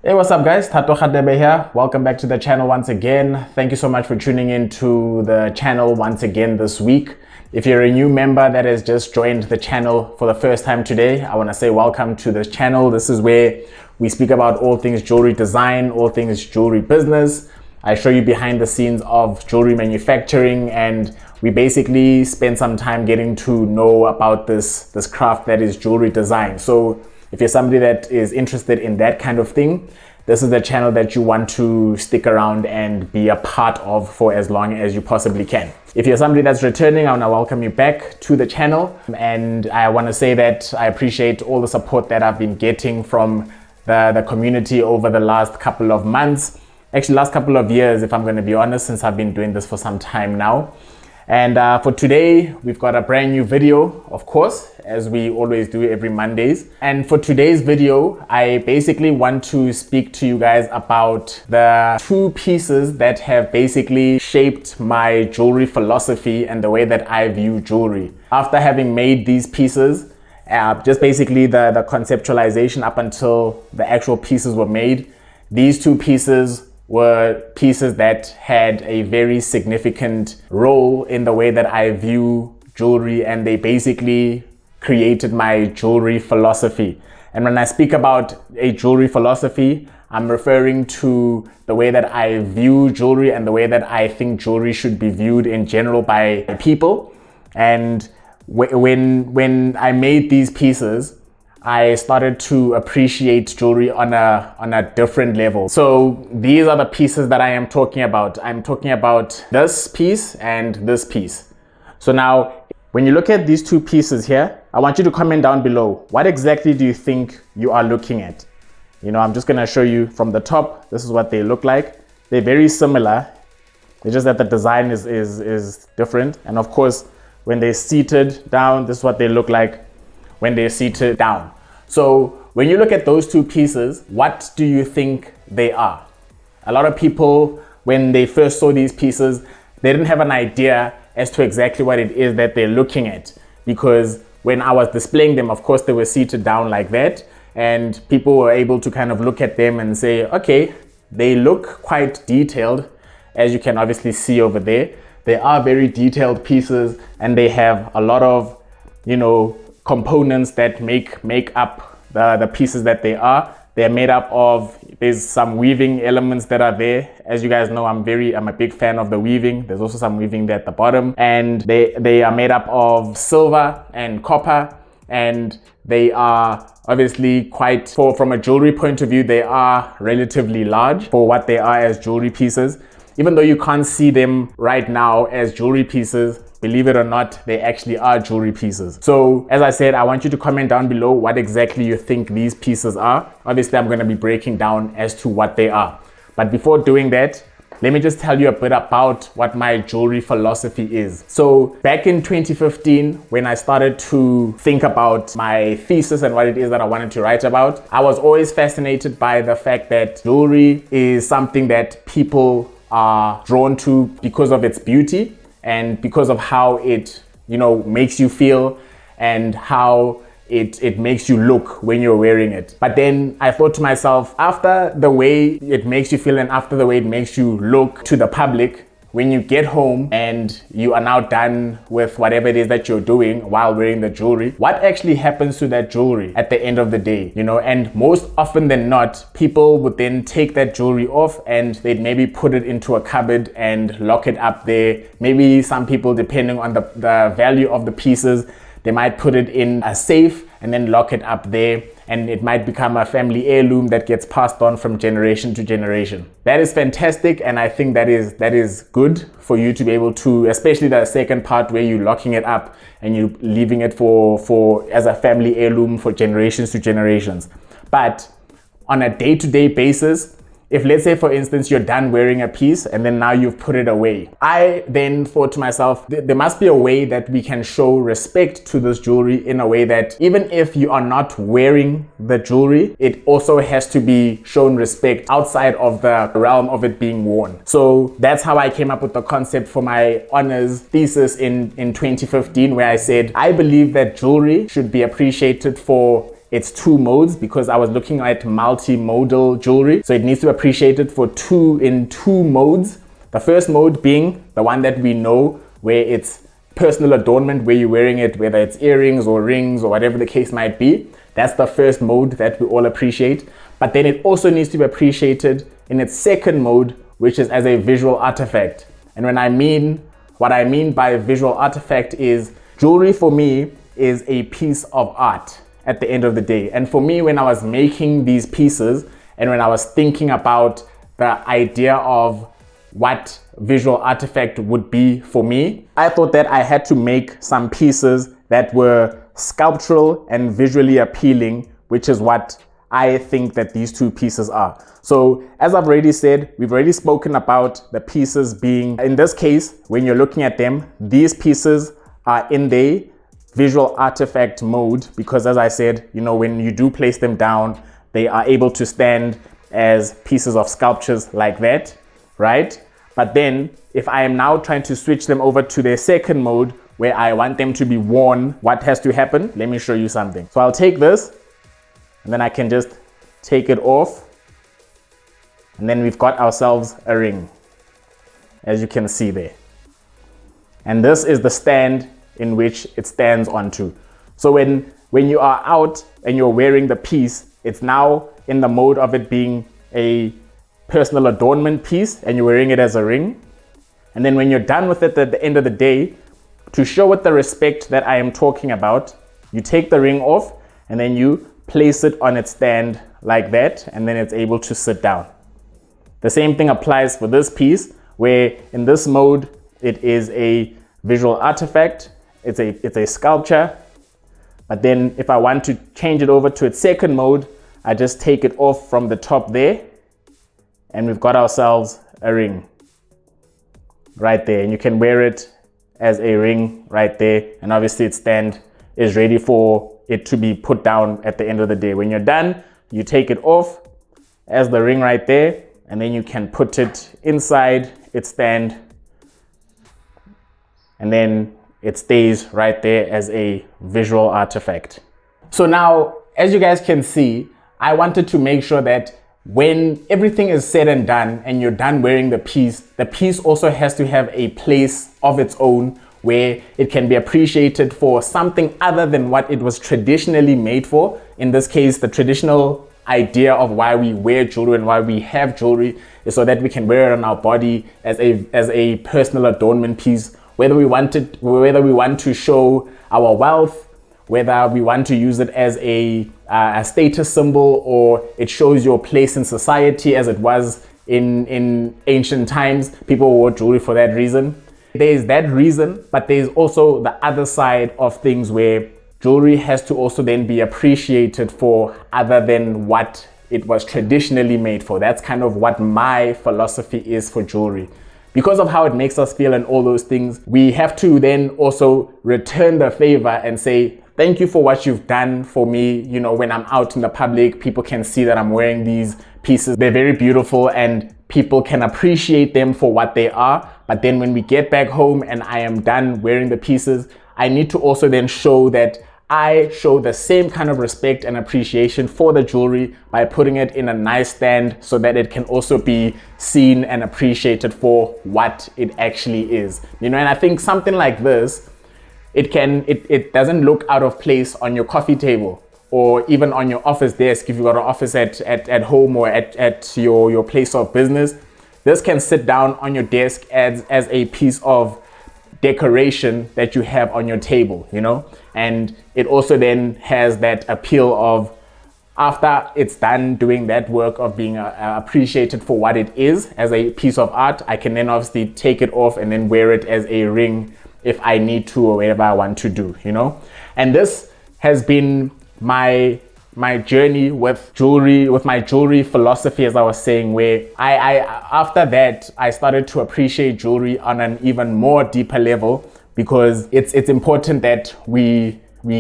Hey, what's up guys? Tato Khadebe here. Welcome back to the channel once again. Thank you so much for tuning in to the channel once again this week. If you're a new member that has just joined the channel for the first time today, I want to say welcome to this channel. This is where we speak about all things jewelry design, all things jewelry business. I show you behind the scenes of jewelry manufacturing, and we basically spend some time getting to know about this craft that is jewelry design. So if you're somebody that is interested in that kind of thing, this is the channel that you want to stick around and be a part of for as long as you possibly can. If you're somebody that's returning, I want to welcome you back to the channel. And I want to say that I appreciate all the support that I've been getting from the community over the last couple of months. Actually, last couple of years, if I'm going to be honest, since I've been doing this for some time now. And for today, we've got a brand new video, of course, as we always do every Mondays. And for today's video, I basically want to speak to you guys about the two pieces that have basically shaped my jewelry philosophy and the way that I view jewelry. After having made these pieces, just basically the conceptualization up until the actual pieces were made, these two pieces were pieces that had a very significant role in the way that I view jewelry, and they basically created my jewelry philosophy. And when I speak about a jewelry philosophy, I'm referring to the way that I view jewelry and the way that I think jewelry should be viewed in general by people. And when I made these pieces, I started to appreciate jewelry on a different level. So these are the pieces that I am talking about. I'm talking about this piece and this piece. So now, when you look at these two pieces here, I want you to comment down below. What exactly do you think you are looking at? You know, I'm just gonna show you from the top. This is what they look like. They're very similar. It's just that the design is different. And of course, when they're seated down, this is what they look like when they're seated down. So when you look at those two pieces, what do you think they are? A lot of people, when they first saw these pieces, they didn't have an idea as to exactly what it is that they're looking at, because when I was displaying them, of course, they were seated down like that, and people were able to kind of look at them and say, okay, they look quite detailed, as you can obviously see over there. They are very detailed pieces, and they have a lot of, you know, components that make up the pieces that they are. They're made up of, there's some weaving elements that are there. As you guys know, I'm a big fan of the weaving. There's also some weaving there at the bottom, and they are made up of silver and copper, and they are obviously quite, from a jewelry point of view, they are relatively large for what they are as jewelry pieces. Even though you can't see them right now as jewelry pieces, believe it or not, they actually are jewelry pieces. So as I said, I want you to comment down below what exactly you think these pieces are. Obviously, I'm going to be breaking down as to what they are. But before doing that, let me just tell you a bit about what my jewelry philosophy is. So back in 2015, when I started to think about my thesis and what it is that I wanted to write about, I was always fascinated by the fact that jewelry is something that people are drawn to because of its beauty and because of how it, you know, makes you feel and how it makes you look when you're wearing it. But then I thought to myself, after the way it makes you feel and after the way it makes you look to the public, when you get home and you are now done with whatever it is that you're doing while wearing the jewelry, what actually happens to that jewelry at the end of the day, you know? And most often than not, people would then take that jewelry off and they'd maybe put it into a cupboard and lock it up there. Maybe some people, depending on the value of the pieces, they might put it in a safe and then lock it up there, and it might become a family heirloom that gets passed on from generation to generation. That is fantastic, and I think that is good for you to be able to, especially the second part where you're locking it up and you're leaving it for as a family heirloom for generations to generations. But on a day-to-day basis, if let's say for instance you're done wearing a piece and then now you've put it away, I then thought to myself, there must be a way that we can show respect to this jewelry in a way that even if you are not wearing the jewelry, it also has to be shown respect outside of the realm of it being worn. So that's how I came up with the concept for my honors thesis in 2015, where I said I believe that jewelry should be appreciated for it's 2 modes because I was looking at multimodal jewelry. So it needs to be appreciated in 2 modes. The first mode being the one that we know, where it's personal adornment, where you're wearing it, whether it's earrings or rings or whatever the case might be. That's the first mode that we all appreciate. But then it also needs to be appreciated in its second mode, which is as a visual artifact. And what I mean by visual artifact is jewelry for me is a piece of art at the end of the day. And for me, when I was making these pieces and when I was thinking about the idea of what visual artifact would be for me, I thought that I had to make some pieces that were sculptural and visually appealing, which is what I think that these 2 pieces are. So as I've already said, we've already spoken about the pieces being, in this case, when you're looking at them, these pieces are in the visual artifact mode because, as I said, when you do place them down, they are able to stand as pieces of sculptures like that, right? But then if I am now trying to switch them over to their second mode where I want them to be worn, what has to happen? Let me show you something. So I'll take this and then I can just take it off. And then we've got ourselves a ring, as you can see there. And this is the stand in which it stands onto. So when you are out and you're wearing the piece, it's now in the mode of it being a personal adornment piece and you're wearing it as a ring. And then when you're done with it at the end of the day, to show it the respect that I am talking about, you take the ring off and then you place it on its stand like that, and then it's able to sit down. The same thing applies for this piece, where in this mode, it is a visual artifact, it's a sculpture. But then if I want to change it over to its second mode, I just take it off from the top there, and we've got ourselves a ring right there. And you can wear it as a ring right there. And obviously its stand is ready for it to be put down at the end of the day. When you're done, you take it off as the ring right there, and then you can put it inside its stand, and then it stays right there as a visual artifact. So now, as you guys can see, I wanted to make sure that when everything is said and done and you're done wearing the piece also has to have a place of its own where it can be appreciated for something other than what it was traditionally made for. In this case, the traditional idea of why we wear jewelry and why we have jewelry is so that we can wear it on our body as a personal adornment piece, whether we want to show our wealth, whether we want to use it as a status symbol, or it shows your place in society as it was in ancient times. People wore jewelry for that reason. There's that reason, but there's also the other side of things where jewelry has to also then be appreciated for other than what it was traditionally made for. That's kind of what my philosophy is for jewelry. Because of how it makes us feel and all those things, we have to then also return the favor and say, thank you for what you've done for me. When I'm out in the public, people can see that I'm wearing these pieces. They're very beautiful and people can appreciate them for what they are. But then when we get back home and I am done wearing the pieces, I need to also then show that I show the same kind of respect and appreciation for the jewelry by putting it in a nice stand so that it can also be seen and appreciated for what it actually is. And I think something like this, it doesn't look out of place on your coffee table or even on your office desk if you've got an office at home or at your place of business. This can sit down on your desk as a piece of decoration that you have on your table, and it also then has that appeal of, after it's done doing that work of being appreciated for what it is as a piece of art, I can then obviously take it off and then wear it as a ring if I need to or whatever I want to do, And this has been my journey with jewelry, with my jewelry philosophy, as I was saying, where I after that I started to appreciate jewelry on an even more deeper level, because it's important that we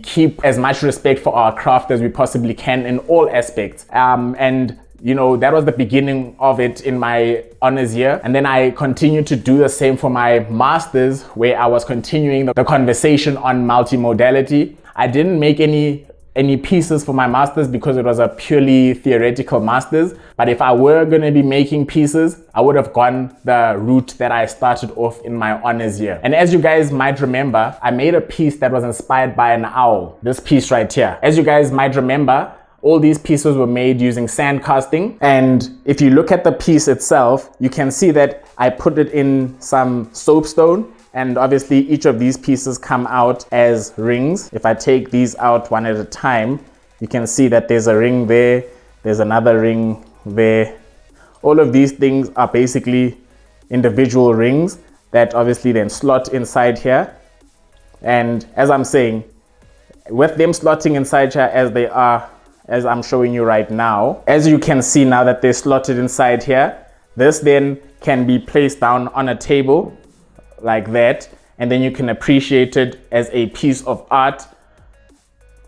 keep as much respect for our craft as we possibly can in all aspects. And that was the beginning of it in my honors year. And then I continued to do the same for my masters, where I was continuing the conversation on multimodality. I didn't make any any pieces for my masters because it was a purely theoretical masters. But if I were going to be making pieces, I would have gone the route that I started off in my honors year. And as you guys might remember, I made a piece that was inspired by an owl. This piece right here. As you guys might remember, all these pieces were made using sand casting. And if you look at the piece itself, you can see that I put it in some soapstone. And obviously each of these pieces come out as rings. If I take these out one at a time, you can see that there's a ring there, there's another ring there. All of these things are basically individual rings that obviously then slot inside here. And as I'm saying, with them slotting inside here as they are, as I'm showing you right now, as you can see now that they're slotted inside here, this then can be placed down on a table like that, and then you can appreciate it as a piece of art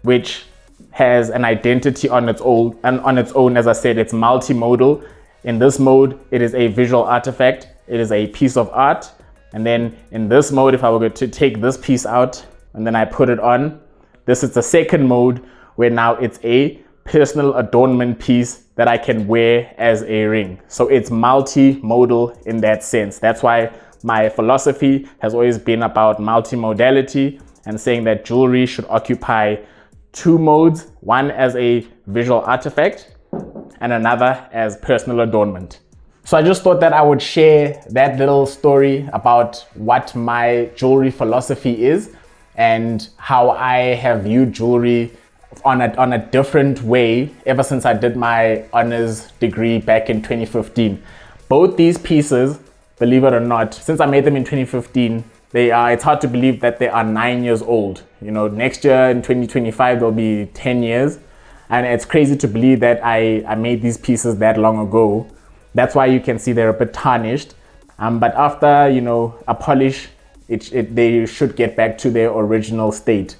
which has an identity on its own. And on its own, as I said, it's multimodal. In this mode, it is a visual artifact, it is a piece of art. And then in this mode, if I were to take this piece out and then I put it on, this is the second mode where now it's a personal adornment piece that I can wear as a ring. So it's multimodal in that sense. That's why my philosophy has always been about multimodality and saying that jewelry should occupy two modes, one as a visual artifact and another as personal adornment. So I just thought that I would share that little story about what my jewelry philosophy is and how I have viewed jewelry on a different way ever since I did my honors degree back in 2015. Both these pieces, believe it or not, since I made them in 2015, it's hard to believe that they are 9 years old. You know, next year in 2025, they'll be 10 years. And it's crazy to believe that I made these pieces that long ago. That's why you can see they're a bit tarnished. But after, you know, a polish, they should get back to their original state.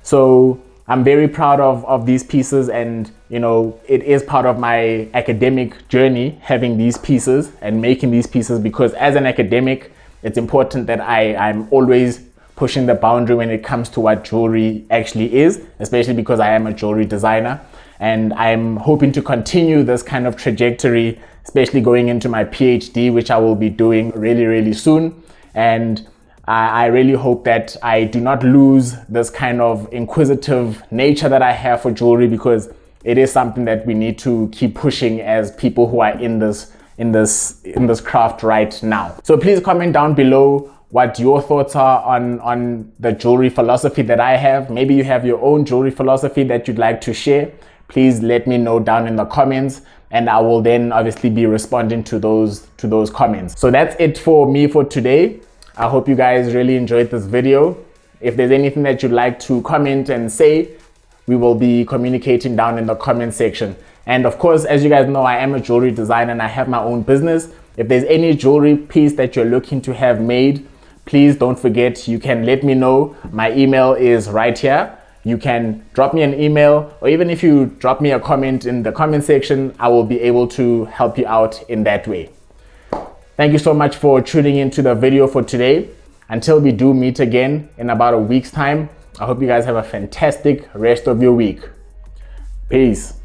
So I'm very proud of these pieces, and you know, it is part of my academic journey having these pieces and making these pieces, because as an academic, it's important that I'm always pushing the boundary when it comes to what jewelry actually is, especially because I am a jewelry designer. And I'm hoping to continue this kind of trajectory, especially going into my PhD, which I will be doing really, really soon. And I really hope that I do not lose this kind of inquisitive nature that I have for jewelry, because it is something that we need to keep pushing as people who are in this craft right now. So please comment down below what your thoughts are on the jewelry philosophy that I have. Maybe you have your own jewelry philosophy that you'd like to share. Please let me know down in the comments, and I will then obviously be responding to those comments. So that's it for me for today. I hope you guys really enjoyed this video. If there's anything that you'd like to comment and say, we will be communicating down in the comment section. And of course, as you guys know, I am a jewelry designer and I have my own business. If there's any jewelry piece that you're looking to have made, please don't forget, you can let me know. My email is right here. You can drop me an email, or even if you drop me a comment in the comment section, I will be able to help you out in that way. Thank you so much for tuning into the video for today. Until we do meet again in about a week's time, I hope you guys have a fantastic rest of your week. Peace.